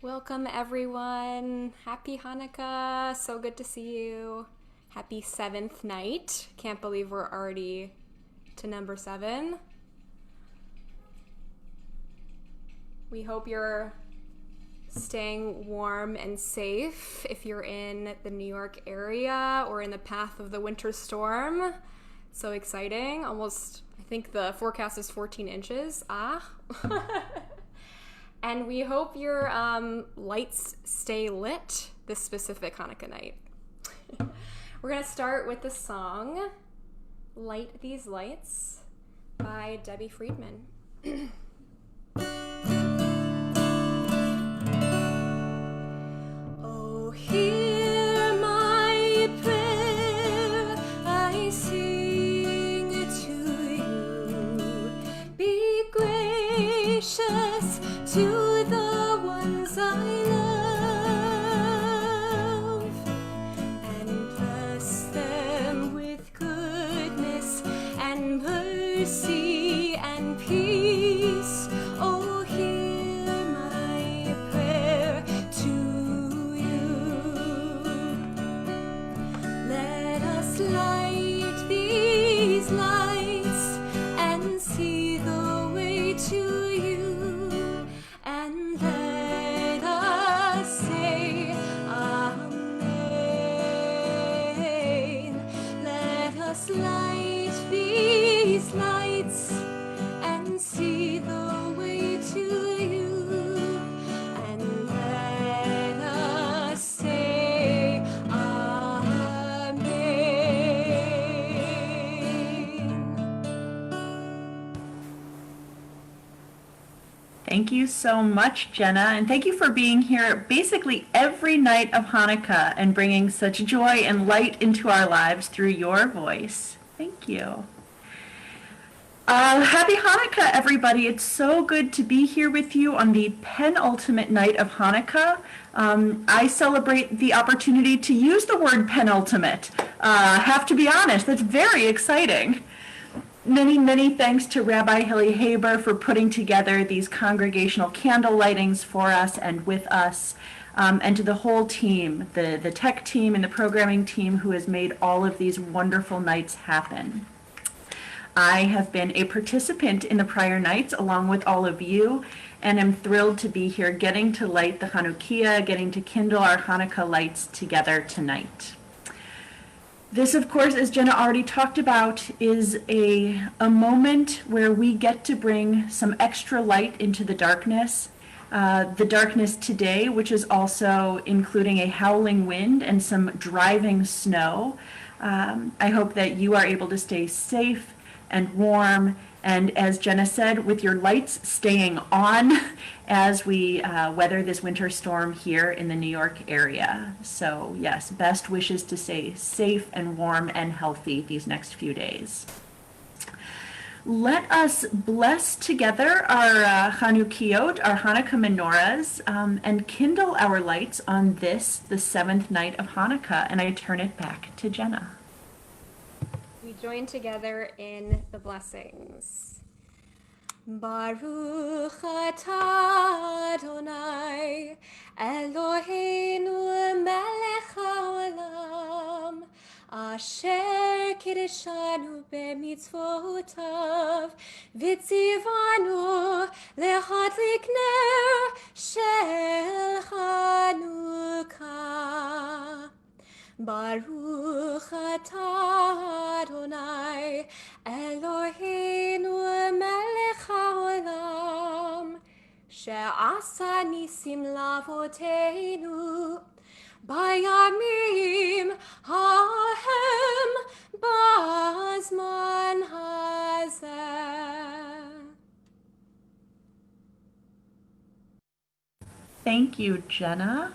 Welcome everyone. Happy Hanukkah. So good to see you. Happy 7th night. Can't believe we're already to number 7. We hope you're staying warm and safe if you're in the New York area or in the path of the winter storm. So exciting. Almost, I think the forecast is 14 inches. And we hope your lights stay lit this specific Hanukkah night. We're going to start with the song Light These Lights by Debbie Friedman. Oh, hear my prayer, I sing to you. Be gracious to the ones I love, and bless them with goodness and mercy and peace. Oh, hear my prayer to you. Let us light these lights and see the way to you. And let us say Amen. Let us light these lights and see the way to you. And let us say Amen. Thank you so much, Jenna, and thank you for being here basically every night of Hanukkah and bringing such joy and light into our lives through your voice. Thank you. Happy Hanukkah, everybody. It's so good to be here with you on the penultimate night of Hanukkah. I celebrate the opportunity to use the word penultimate. Have to be honest, that's very exciting. Many thanks to Rabbi Hilly Haber for putting together these congregational candle lightings for us and with us, and to the whole team, the tech team and the programming team who has made all of these wonderful nights happen. I have been a participant in the prior nights along with all of you, and am thrilled to be here getting to light the Chanukiah, getting to kindle our Hanukkah lights together tonight. This, of course, as Jenna already talked about, is a moment where we get to bring some extra light into the darkness today, which is also including a howling wind and some driving snow. I hope that you are able to stay safe and warm, and as Jenna said, with your lights staying on as we weather this winter storm here in the New York area. So yes, best wishes to stay safe and warm and healthy these next few days. Let us bless together our Chanukiot, our Hanukkah menorahs, and kindle our lights on this, the 7th night of Hanukkah, and I turn it back to Jenna. We join together in the blessings. Baruch atah Adonai Eloheinu melech haolam asher kiddushanu b'mitzvotav v'tzivanu lehadlik ner shel Chanukah. Baruch atah Adonai Eloheinu melech haolam she'asa nisim lavoteinu bayamim hahem bazman hazeh. Thank you, Jenna.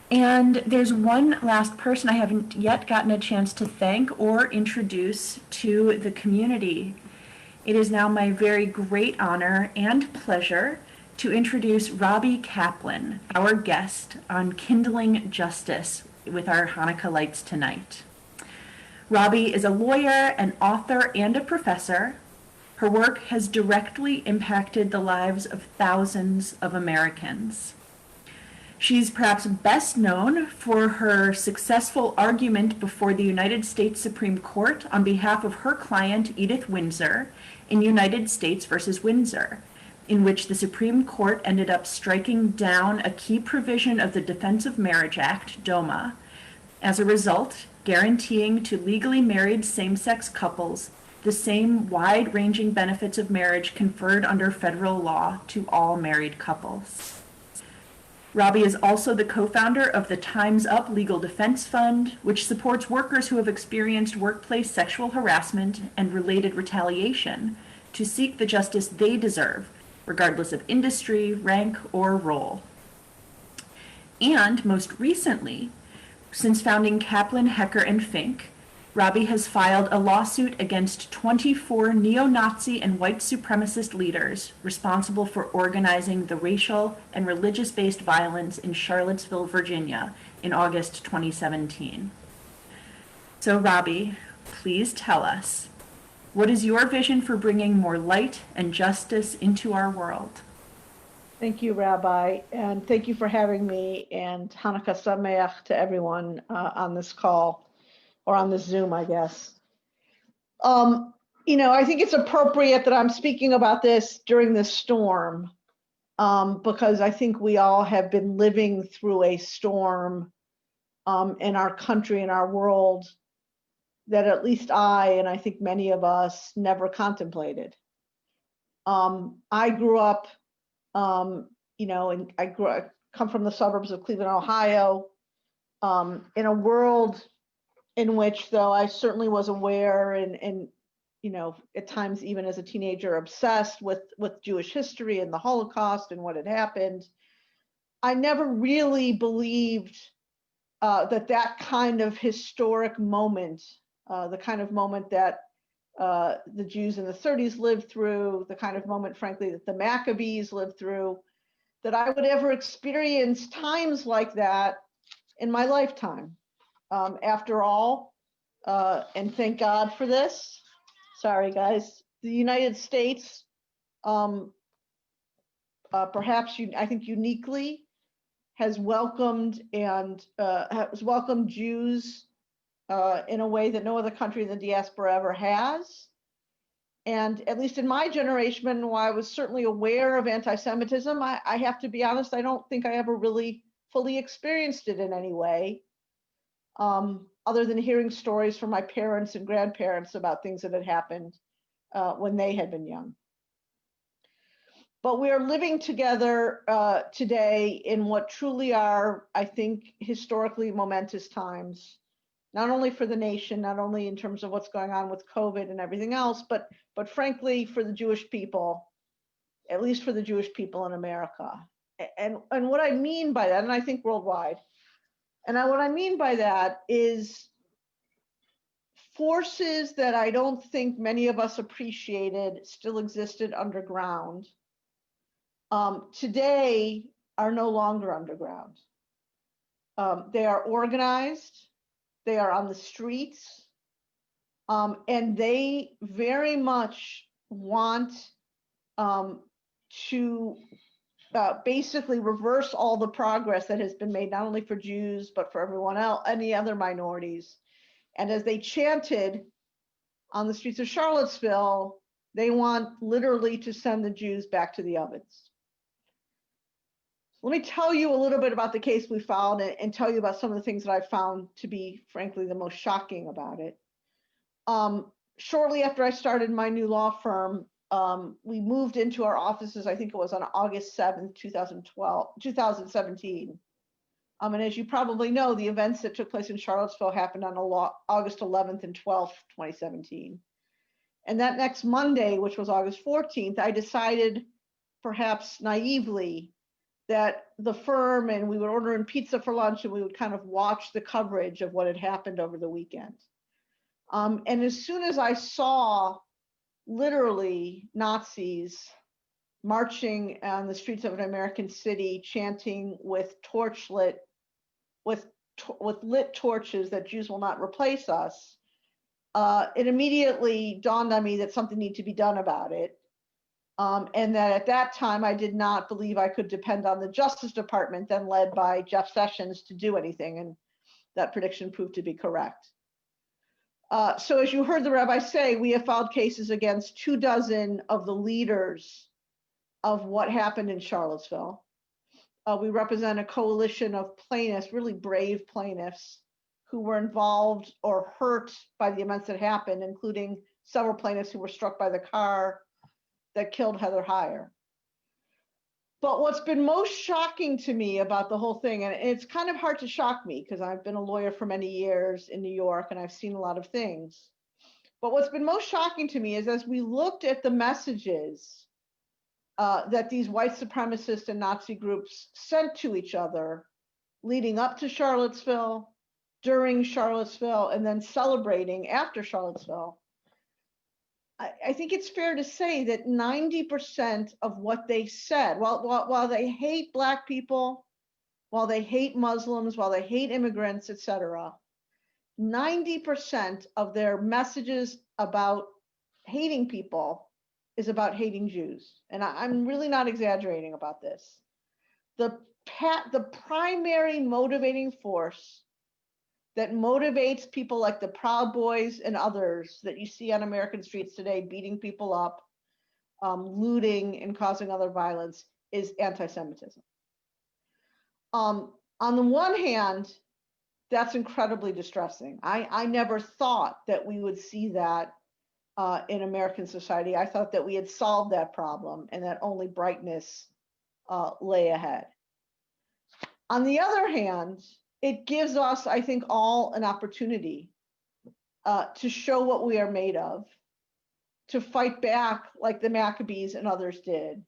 And there's one last person I haven't yet gotten a chance to thank or introduce to the community. It is now my very great honor and pleasure to introduce Robbie Kaplan, our guest on Kindling Justice with our Hanukkah lights tonight. Robbie is a lawyer, an author, and a professor. Her work has directly impacted the lives of thousands of Americans. She's perhaps best known for her successful argument before the United States Supreme Court on behalf of her client, Edith Windsor, in United States versus Windsor, in which the Supreme Court ended up striking down a key provision of the Defense of Marriage Act, DOMA, as a result, guaranteeing to legally married same-sex couples the same wide-ranging benefits of marriage conferred under federal law to all married couples. Robbie is also the co-founder of the Time's Up Legal Defense Fund, which supports workers who have experienced workplace sexual harassment and related retaliation to seek the justice they deserve, regardless of industry, rank, or role. And most recently, since founding Kaplan, Hecker, and Fink, Robbie has filed a lawsuit against 24 neo-Nazi and white supremacist leaders responsible for organizing the racial and religious-based violence in Charlottesville, Virginia in August 2017. So Robbie, please tell us, what is your vision for bringing more light and justice into our world? Thank you, Rabbi, and thank you for having me, and Chanukah Sameach to everyone on this call, or on this Zoom, I guess. I think it's appropriate that I'm speaking about this during this storm, because I think we all have been living through a storm in our country, in our world, that at least I, and I think many of us, never contemplated. I grew up, and I come from the suburbs of Cleveland, Ohio, in a world in which, though I certainly was aware and at times even as a teenager obsessed with Jewish history and the Holocaust and what had happened, I never really believed that kind of historic moment, the kind of moment that the Jews in the 30s lived through, the kind of moment, frankly, that the Maccabees lived through, that I would ever experience times like that in my lifetime. After all, and thank God for this, sorry guys, the United States, perhaps I think uniquely, has welcomed Jews in a way that no other country in the diaspora ever has. And at least in my generation, while I was certainly aware of anti-Semitism, I have to be honest, I don't think I ever really fully experienced it in any way. Other than hearing stories from my parents and grandparents about things that had happened when they had been young. But we are living together today in what truly are, I think, historically momentous times, not only for the nation, not only in terms of what's going on with COVID and everything else, but frankly, for the Jewish people, at least for the Jewish people in America. And what I mean by that, and I think worldwide, and what I mean by that is forces that I don't think many of us appreciated still existed underground, today are no longer underground. They are organized, they are on the streets, and they very much want to basically reverse all the progress that has been made, not only for Jews, but for everyone else, any other minorities. And as they chanted on the streets of Charlottesville, they want literally to send the Jews back to the ovens. Let me tell you a little bit about the case we filed and tell you about some of the things that I found to be, frankly, the most shocking about it. Shortly after I started my new law firm, we moved into our offices, I think it was on August 7th, 2017. And as you probably know, the events that took place in Charlottesville happened on August 11th and 12th, 2017. And that next Monday, which was August 14th, I decided, perhaps naively, that the firm and we would order in pizza for lunch and we would kind of watch the coverage of what had happened over the weekend. And as soon as I saw literally Nazis marching on the streets of an American city, chanting with lit torches that Jews will not replace us, it immediately dawned on me that something needed to be done about it. And that at that time, I did not believe I could depend on the Justice Department, then led by Jeff Sessions, to do anything. And that prediction proved to be correct. So as you heard the rabbi say, we have filed cases against 24 of the leaders of what happened in Charlottesville. We represent a coalition of plaintiffs, really brave plaintiffs, who were involved or hurt by the events that happened, including several plaintiffs who were struck by the car that killed Heather Heyer. But what's been most shocking to me about the whole thing, and it's kind of hard to shock me because I've been a lawyer for many years in New York and I've seen a lot of things. But what's been most shocking to me is as we looked at the messages that these white supremacist and Nazi groups sent to each other leading up to Charlottesville, during Charlottesville, and then celebrating after Charlottesville, I think it's fair to say that 90% of what they said, while they hate Black people, while they hate Muslims, while they hate immigrants, etc., 90% of their messages about hating people is about hating Jews. And I'm really not exaggerating about this. The primary motivating force that motivates people like the Proud Boys and others that you see on American streets today, beating people up, looting, and causing other violence, is anti-Semitism. On the one hand, that's incredibly distressing. I never thought that we would see that in American society. I thought that we had solved that problem and that only brightness lay ahead. On the other hand, it gives us, I think, all an opportunity to show what we are made of, to fight back like the Maccabees and others did,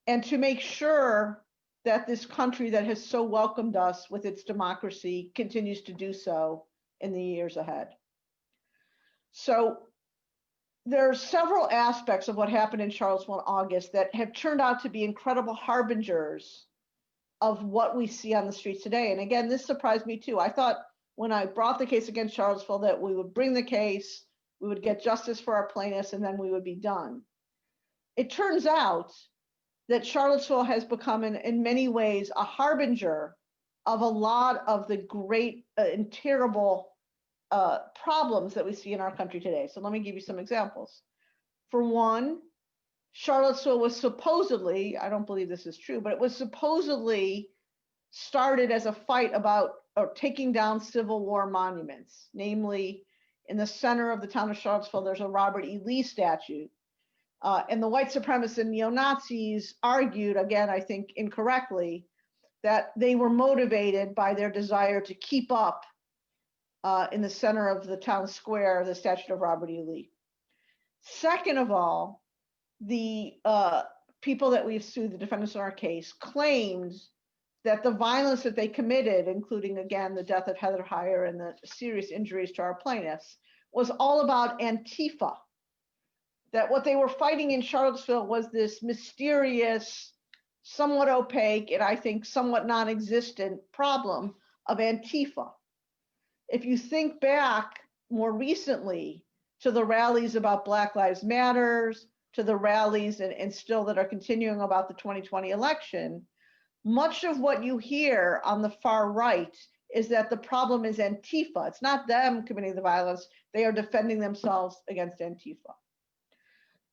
and to make sure that this country that has so welcomed us with its democracy continues to do so in the years ahead. So there are several aspects of what happened in Charlottesville in August that have turned out to be incredible harbingers of what we see on the streets today. And again, this surprised me too. I thought when I brought the case against Charlottesville that we would bring the case, we would get justice for our plaintiffs, and then we would be done. It turns out that Charlottesville has become in many ways a harbinger of a lot of the great and terrible problems that we see in our country today. So let me give you some examples. For one, Charlottesville was supposedly, I don't believe this is true, but it was supposedly started as a fight about taking down Civil War monuments. Namely, in the center of the town of Charlottesville, there's a Robert E. Lee statue. And the white supremacists and neo-Nazis argued, again, I think incorrectly, that they were motivated by their desire to keep up in the center of the town square the statue of Robert E. Lee. Second of all, the people that we've sued, the defendants in our case, claimed that the violence that they committed, including, again, the death of Heather Heyer and the serious injuries to our plaintiffs, was all about Antifa. That what they were fighting in Charlottesville was this mysterious, somewhat opaque, and I think somewhat non-existent problem of Antifa. If you think back more recently to the rallies about Black Lives Matters, to the rallies and still that are continuing about the 2020 election, much of what you hear on the far right is that the problem is Antifa. It's not them committing the violence. They are defending themselves against Antifa.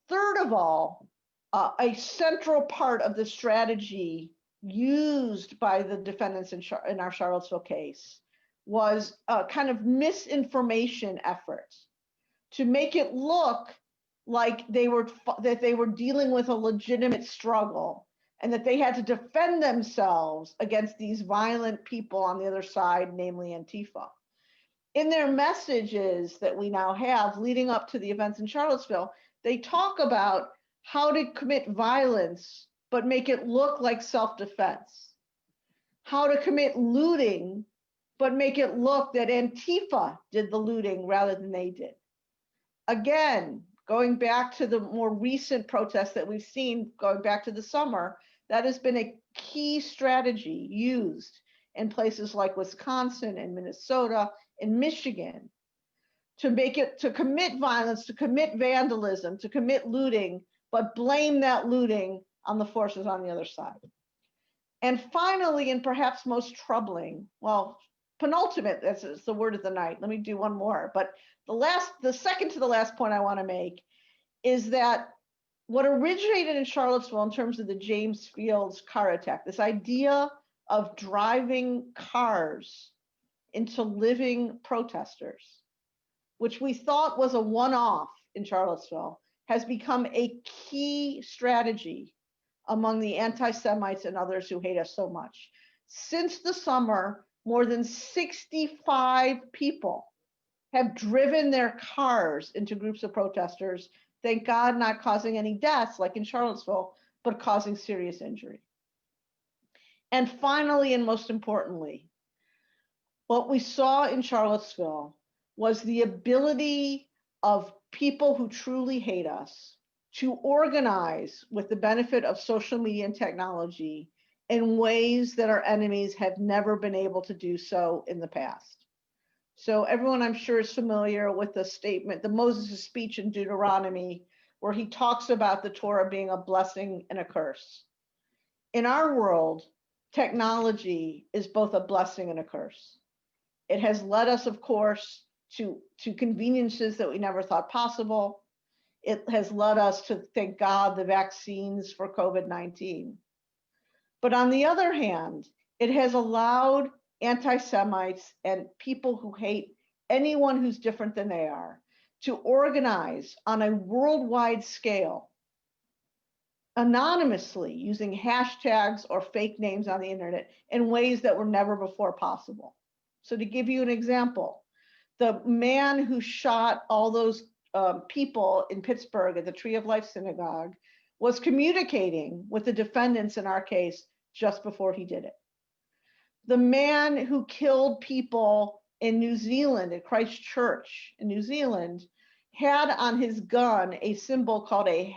Third of all, a central part of the strategy used by the defendants in our Charlottesville case was a kind of misinformation effort to make it look like they were dealing with a legitimate struggle and that they had to defend themselves against these violent people on the other side, namely Antifa. In their messages that we now have leading up to the events in Charlottesville, they talk about how to commit violence but make it look like self-defense, how to commit looting but make it look that Antifa did the looting rather than they did. Again, going back to the more recent protests that we've seen, going back to the summer, that has been a key strategy used in places like Wisconsin and Minnesota and Michigan to commit violence, to commit vandalism, to commit looting, but blame that looting on the forces on the other side. And finally, and perhaps most troubling, well, penultimate, that's the word of the night. Let me do one more. But the second to the last point I want to make is that what originated in Charlottesville in terms of the James Fields car attack, this idea of driving cars into living protesters, which we thought was a one-off in Charlottesville, has become a key strategy among the anti-Semites and others who hate us so much. Since the summer, more than 65 people have driven their cars into groups of protesters, thank God not causing any deaths like in Charlottesville, but causing serious injury. And finally, and most importantly, what we saw in Charlottesville was the ability of people who truly hate us to organize with the benefit of social media and technology in ways that our enemies have never been able to do so in the past. So everyone, I'm sure, is familiar with the statement, the Moses' speech in Deuteronomy, where he talks about the Torah being a blessing and a curse. In our world, technology is both a blessing and a curse. It has led us, of course, to conveniences that we never thought possible. It has led us to, thank God, the vaccines for COVID-19. But on the other hand, it has allowed anti-Semites and people who hate anyone who's different than they are to organize on a worldwide scale, anonymously, using hashtags or fake names on the internet in ways that were never before possible. So to give you an example, the man who shot all those people in Pittsburgh at the Tree of Life Synagogue was communicating with the defendants in our case just before he did it. The man who killed people in New Zealand at Christchurch in New Zealand had on his gun a symbol called a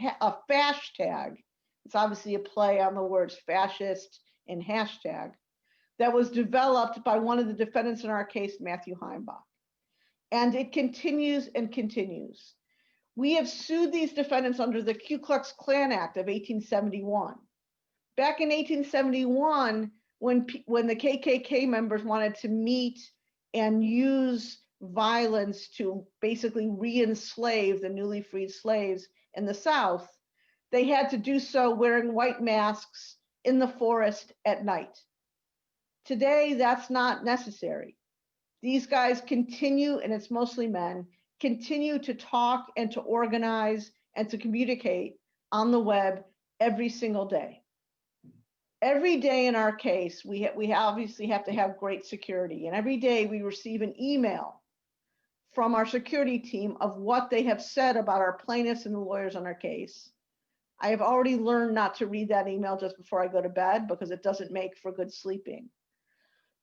fashtag. It's obviously a play on the words fascist and hashtag that was developed by one of the defendants in our case, Matthew Heimbach. And it continues and continues. We have sued these defendants under the Ku Klux Klan Act of 1871. Back in 1871, when the KKK members wanted to meet and use violence to basically re-enslave the newly freed slaves in the South, they had to do so wearing white masks in the forest at night. Today, that's not necessary. These guys continue, and it's mostly men, continue to talk and to organize and to communicate on the web every single day. Every day in our case, we obviously have to have great security, and every day we receive an email from our security team of what they have said about our plaintiffs and the lawyers on our case. I have already learned not to read that email just before I go to bed because it doesn't make for good sleeping.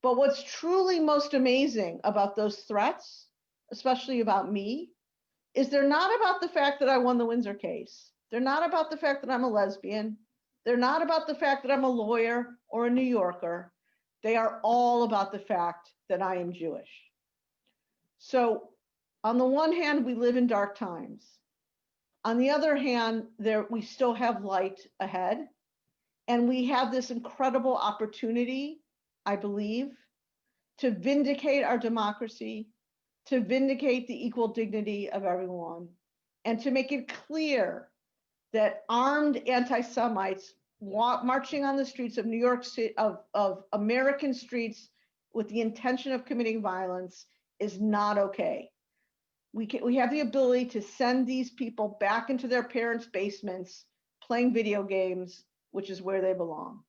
But what's truly most amazing about those threats, especially about me, is they're not about the fact that I won the Windsor case. They're not about the fact that I'm a lesbian. They're not about the fact that I'm a lawyer or a New Yorker. They are all about the fact that I am Jewish. So on the one hand, we live in dark times. On the other hand, we still have light ahead. And we have this incredible opportunity, I believe, to vindicate our democracy, to vindicate the equal dignity of everyone, and to make it clear that armed anti-Semites marching on the streets of New York City, of American streets with the intention of committing violence is not okay. We have the ability to send these people back into their parents' basements playing video games, which is where they belong.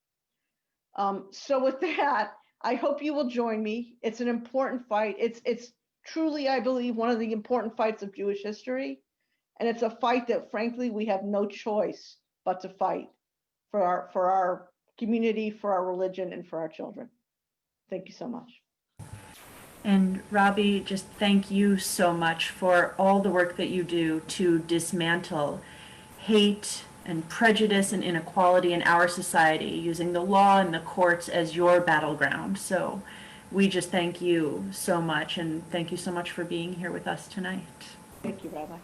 So with that, I hope you will join me. It's an important fight. It's truly, I believe, one of the important fights of Jewish history. And it's a fight that, frankly, we have no choice but to fight for our community, for our religion, and for our children. Thank you so much. And Robbie, just thank you so much for all the work that you do to dismantle hate and prejudice and inequality in our society, using the law and the courts as your battleground. So we just thank you so much, and thank you so much for being here with us tonight. Thank you, Rabbi.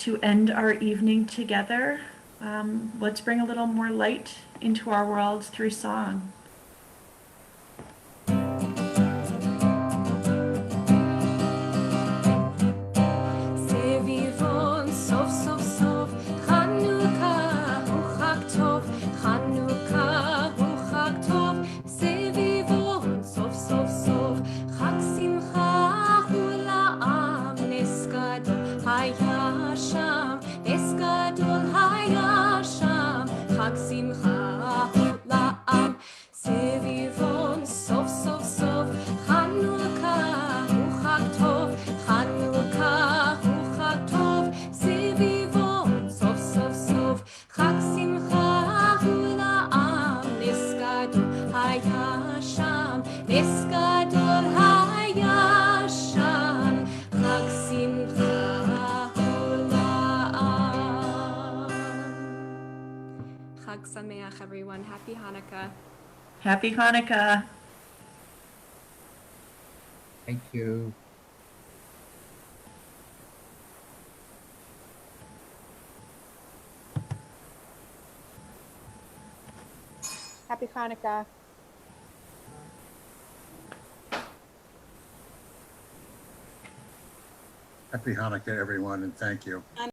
to end our evening together. Let's bring a little more light into our world through song. סביבון סוף סוף סוף חנוכה הוא חג טוב חנוכה הוא חג טוב סביבון סוף סוף סוף חג שמחה הוא לעם נס גדול היה שם נס גדול היה שם חג שמחה הוא לעם סביבון סוף סוף סוף חנוכה הוא חג טוב חנוכה הוא חג טוב סביבון סוף סוף סוף חג שמחה הוא לעם נס גדול היה שם נס גדול היה שם חג שמחה הוא לעם. חג שמח everyone. Happy Hanukkah. Happy Hanukkah. Thank you. Happy Hanukkah. Happy Hanukkah, everyone, and thank you.